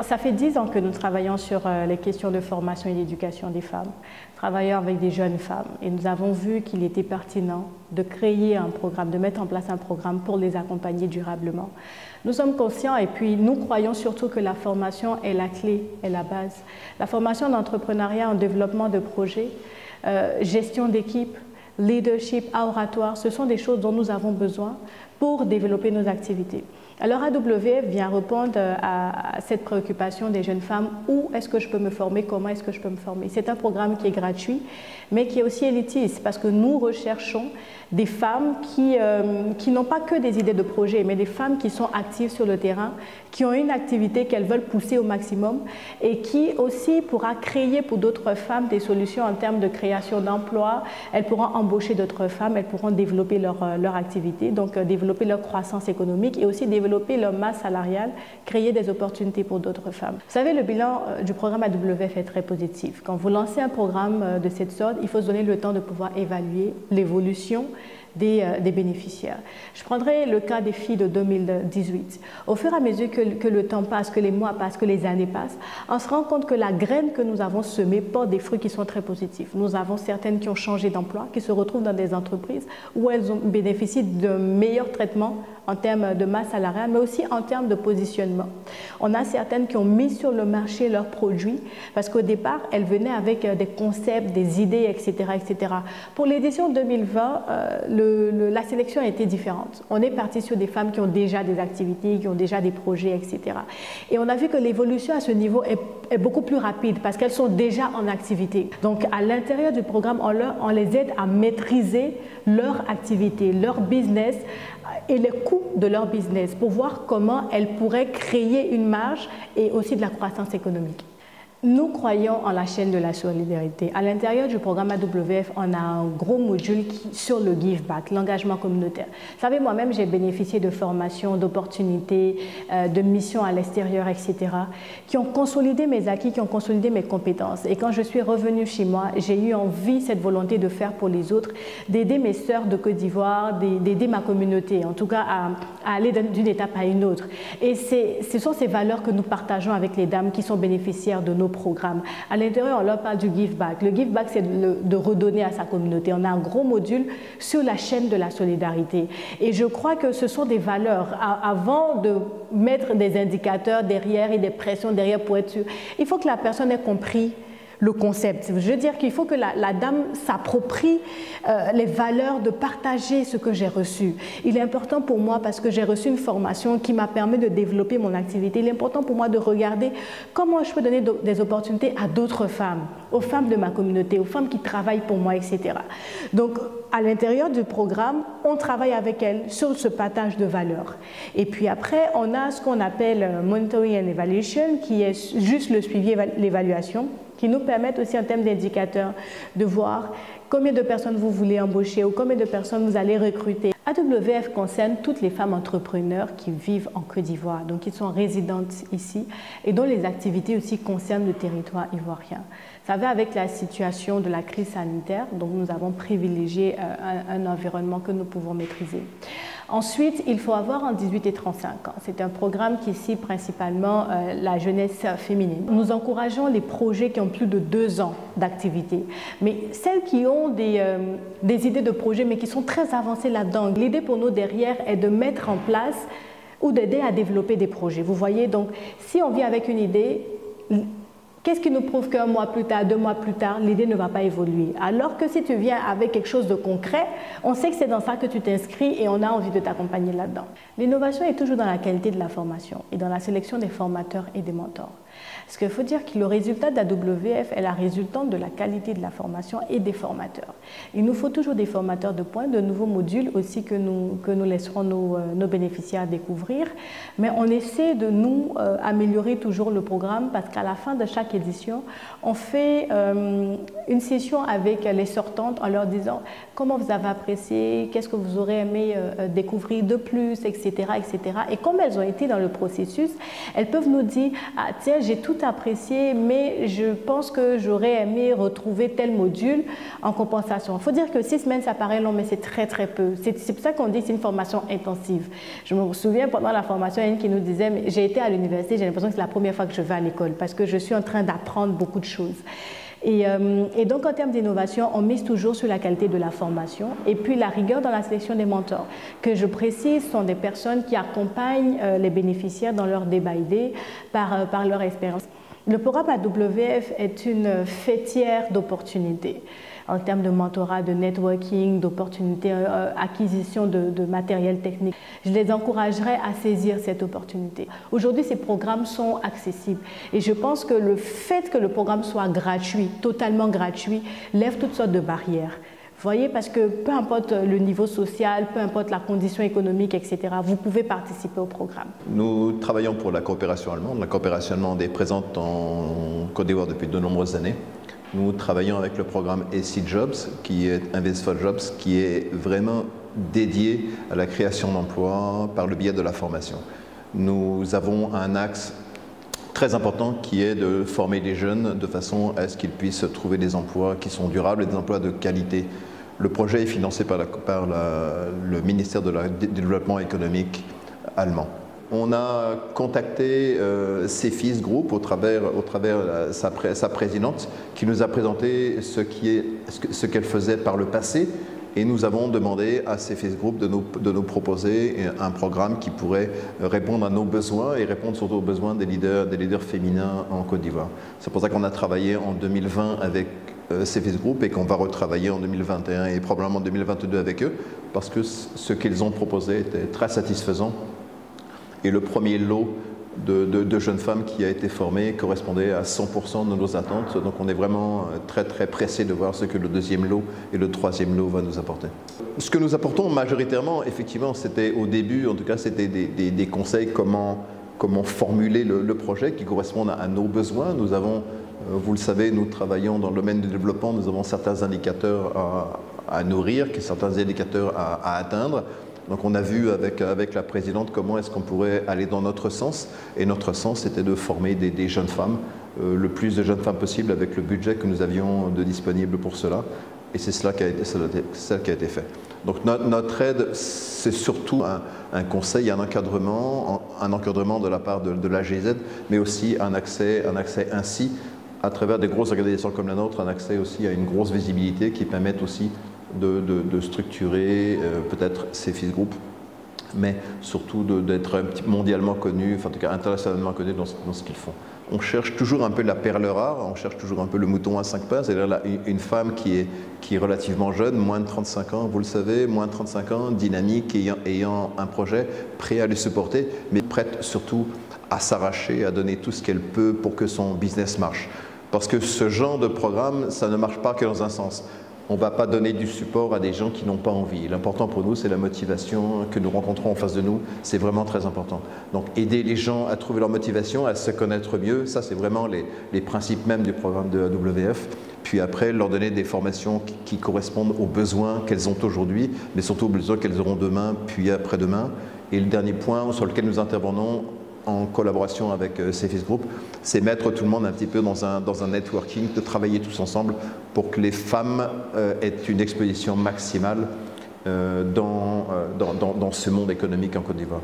Ça fait 10 ans que nous travaillons sur les questions de formation et d'éducation des femmes, travaillons avec des jeunes femmes et nous avons vu qu'il était pertinent de créer un programme, de mettre en place un programme pour les accompagner durablement. Nous sommes conscients et puis nous croyons surtout que la formation est la clé, est la base. La formation d'entrepreneuriat en développement de projets, gestion d'équipe, leadership, oratoire, ce sont des choses dont nous avons besoin pour développer nos activités. Alors AWF vient répondre à cette préoccupation des jeunes femmes. Où est-ce que je peux me former? Comment est-ce que je peux me former? C'est un programme qui est gratuit, mais qui est aussi élitiste parce que nous recherchons des femmes qui n'ont pas que des idées de projet, mais des femmes qui sont actives sur le terrain, qui ont une activité qu'elles veulent pousser au maximum et qui aussi pourra créer pour d'autres femmes des solutions en termes de création d'emplois. Elles pourront embaucher d'autres femmes, elles pourront développer leur activité, donc développer leur croissance économique et aussi développer leur masse salariale, créer des opportunités pour d'autres femmes. Vous savez, le bilan du programme AWF est très positif. Quand vous lancez un programme de cette sorte, il faut se donner le temps de pouvoir évaluer l'évolution des bénéficiaires. Je prendrai le cas des filles de 2018. Au fur et à mesure que le temps passe, que les mois passent, que les années passent, on se rend compte que la graine que nous avons semée porte des fruits qui sont très positifs. Nous avons certaines qui ont changé d'emploi, qui se retrouvent dans des entreprises où elles bénéficient d'un meilleur traitement en termes de masse salariale, mais aussi en termes de positionnement. On a certaines qui ont mis sur le marché leurs produits parce qu'au départ, elles venaient avec des concepts, des idées, etc. etc. Pour l'édition 2020, la sélection a été différente. On est parti sur des femmes qui ont déjà des activités, qui ont déjà des projets, etc. Et on a vu que l'évolution à ce niveau est beaucoup plus rapide parce qu'elles sont déjà en activité. Donc, à l'intérieur du programme, on les aide à maîtriser leur activité, leur business et les coûts de leur business pour voir comment elles pourraient créer une marge et aussi de la croissance économique. Nous croyons en la chaîne de la solidarité. À l'intérieur du programme AWF, on a un gros module sur le give back, l'engagement communautaire. Vous savez, moi-même, j'ai bénéficié de formations, d'opportunités, de missions à l'extérieur, etc., qui ont consolidé mes acquis, qui ont consolidé mes compétences. Et quand je suis revenue chez moi, j'ai eu envie, cette volonté de faire pour les autres, d'aider mes sœurs de Côte d'Ivoire, d'aider ma communauté, en tout cas à aller d'une étape à une autre. Et ce sont ces valeurs que nous partageons avec les dames qui sont bénéficiaires de nos programmes. À l'intérieur, on leur parle du give back. Le give back, c'est de redonner à sa communauté. On a un gros module sur la chaîne de la solidarité. Et je crois que ce sont des valeurs. Avant de mettre des indicateurs derrière et des pressions derrière pour être sûr, il faut que la personne ait compris le concept. Je veux dire qu'il faut que la dame s'approprie les valeurs de partager ce que j'ai reçu. Il est important pour moi parce que j'ai reçu une formation qui m'a permis de développer mon activité. Il est important pour moi de regarder comment je peux donner des opportunités à d'autres femmes, aux femmes de ma communauté, aux femmes qui travaillent pour moi, etc. Donc, à l'intérieur du programme, on travaille avec elles sur ce partage de valeurs. Et puis après, on a ce qu'on appelle Monitoring and Evaluation, qui est juste le suivi et l'évaluation, qui nous permettent aussi en termes d'indicateurs de voir combien de personnes vous voulez embaucher ou combien de personnes vous allez recruter. AWF concerne toutes les femmes entrepreneurs qui vivent en Côte d'Ivoire, donc qui sont résidentes ici et dont les activités aussi concernent le territoire ivoirien. Vous savez, avec la situation de la crise sanitaire, donc nous avons privilégié un environnement que nous pouvons maîtriser. Ensuite, il faut avoir en 18 et 35 ans. C'est un programme qui cible principalement la jeunesse féminine. Nous encourageons les projets qui ont plus de 2 ans d'activité. Mais celles qui ont des idées de projets, mais qui sont très avancées là-dedans, l'idée pour nous derrière est de mettre en place ou d'aider à développer des projets. Vous voyez, donc, si on vient avec une idée, qu'est-ce qui nous prouve qu'un mois plus tard, 2 mois plus tard, l'idée ne va pas évoluer? Alors que si tu viens avec quelque chose de concret, on sait que c'est dans ça que tu t'inscris et on a envie de t'accompagner là-dedans. L'innovation est toujours dans la qualité de la formation et dans la sélection des formateurs et des mentors. Parce qu'il faut dire que le résultat de la WF est la résultante de la qualité de la formation et des formateurs. Il nous faut toujours des formateurs de pointe, de nouveaux modules aussi que nous laisserons nos bénéficiaires découvrir. Mais on essaie de nous améliorer toujours le programme parce qu'à la fin de chaque édition, on fait une session avec les sortantes en leur disant comment vous avez apprécié, qu'est-ce que vous aurez aimé découvrir de plus, etc., etc. Et comme elles ont été dans le processus, elles peuvent nous dire « Ah tiens, j'ai tout apprécié, mais je pense que j'aurais aimé retrouver tel module en compensation. Il faut dire que 6 semaines, ça paraît long, mais c'est très très peu. C'est pour ça qu'on dit que c'est une formation intensive. Je me souviens pendant la formation, il y a une qui nous disait, j'ai été à l'université, j'ai l'impression que c'est la première fois que je vais à l'école parce que je suis en train d'apprendre beaucoup de choses. Et donc, en termes d'innovation, on mise toujours sur la qualité de la formation et puis la rigueur dans la sélection des mentors, que je précise sont des personnes qui accompagnent les bénéficiaires dans leur débat idées par leur expérience. Le programme AWF est une fêtière d'opportunités en termes de mentorat, de networking, d'opportunités, acquisition de matériel technique. Je les encouragerais à saisir cette opportunité. Aujourd'hui, ces programmes sont accessibles et je pense que le fait que le programme soit gratuit, totalement gratuit, lève toutes sortes de barrières. Vous voyez, parce que peu importe le niveau social, peu importe la condition économique, etc., vous pouvez participer au programme. Nous travaillons pour la coopération allemande. La coopération allemande est présente en Côte d'Ivoire depuis de nombreuses années. Nous travaillons avec le programme ESI Jobs, qui est Invest for Jobs, qui est vraiment dédié à la création d'emplois par le biais de la formation. Nous avons un axe très important qui est de former les jeunes de façon à ce qu'ils puissent trouver des emplois qui sont durables et des emplois de qualité. Le projet est financé par le ministère du Développement économique allemand. On a contacté CEFIS Group au travers sa présidente qui nous a présenté ce qu'elle faisait par le passé et nous avons demandé à CEFIS Group de nous proposer un programme qui pourrait répondre à nos besoins et répondre surtout aux besoins des leaders féminins en Côte d'Ivoire. C'est pour ça qu'on a travaillé en 2020 avec CEFIS Group et qu'on va retravailler en 2021 et probablement en 2022 avec eux parce que ce qu'ils ont proposé était très satisfaisant. Et le premier lot de jeunes femmes qui a été formé correspondait à 100% de nos attentes. Donc on est vraiment très très pressé de voir ce que le deuxième lot et le troisième lot va nous apporter. Ce que nous apportons majoritairement, effectivement, c'était au début, en tout cas, c'était des conseils comment formuler le projet qui correspondent à nos besoins. Nous avons, vous le savez, nous travaillons dans le domaine du développement, nous avons certains indicateurs à nourrir, certains indicateurs à atteindre. Donc on a vu avec la présidente comment est-ce qu'on pourrait aller dans notre sens. Et notre sens, c'était de former des jeunes femmes, le plus de jeunes femmes possible avec le budget que nous avions de disponible pour cela. Et c'est cela qui a été fait. Donc notre aide, c'est surtout un conseil, un encadrement de la part de l'AGZ, mais aussi un accès ainsi, à travers des grosses organisations comme la nôtre, un accès aussi à une grosse visibilité qui permette aussi de structurer peut-être CEFIS Group, mais surtout d'être mondialement connu, enfin en tout cas internationalement connu dans ce qu'ils font. On cherche toujours un peu la perle rare, on cherche toujours un peu le mouton à 5 pattes, c'est-à-dire une femme qui est relativement jeune, moins de 35 ans, vous le savez, moins de 35 ans, dynamique, ayant un projet, prêt à le supporter, mais prête surtout à s'arracher, à donner tout ce qu'elle peut pour que son business marche. Parce que ce genre de programme, ça ne marche pas que dans un sens. On ne va pas donner du support à des gens qui n'ont pas envie. L'important pour nous, c'est la motivation que nous rencontrons en face de nous. C'est vraiment très important. Donc, aider les gens à trouver leur motivation, à se connaître mieux, ça, c'est vraiment les principes même du programme de AWF. Puis après, leur donner des formations qui correspondent aux besoins qu'elles ont aujourd'hui, mais surtout aux besoins qu'elles auront demain, puis après-demain. Et le dernier point sur lequel nous intervenons, en collaboration avec CEFIS Group, c'est mettre tout le monde un petit peu dans un networking, de travailler tous ensemble pour que les femmes aient une exposition maximale dans ce monde économique en Côte d'Ivoire.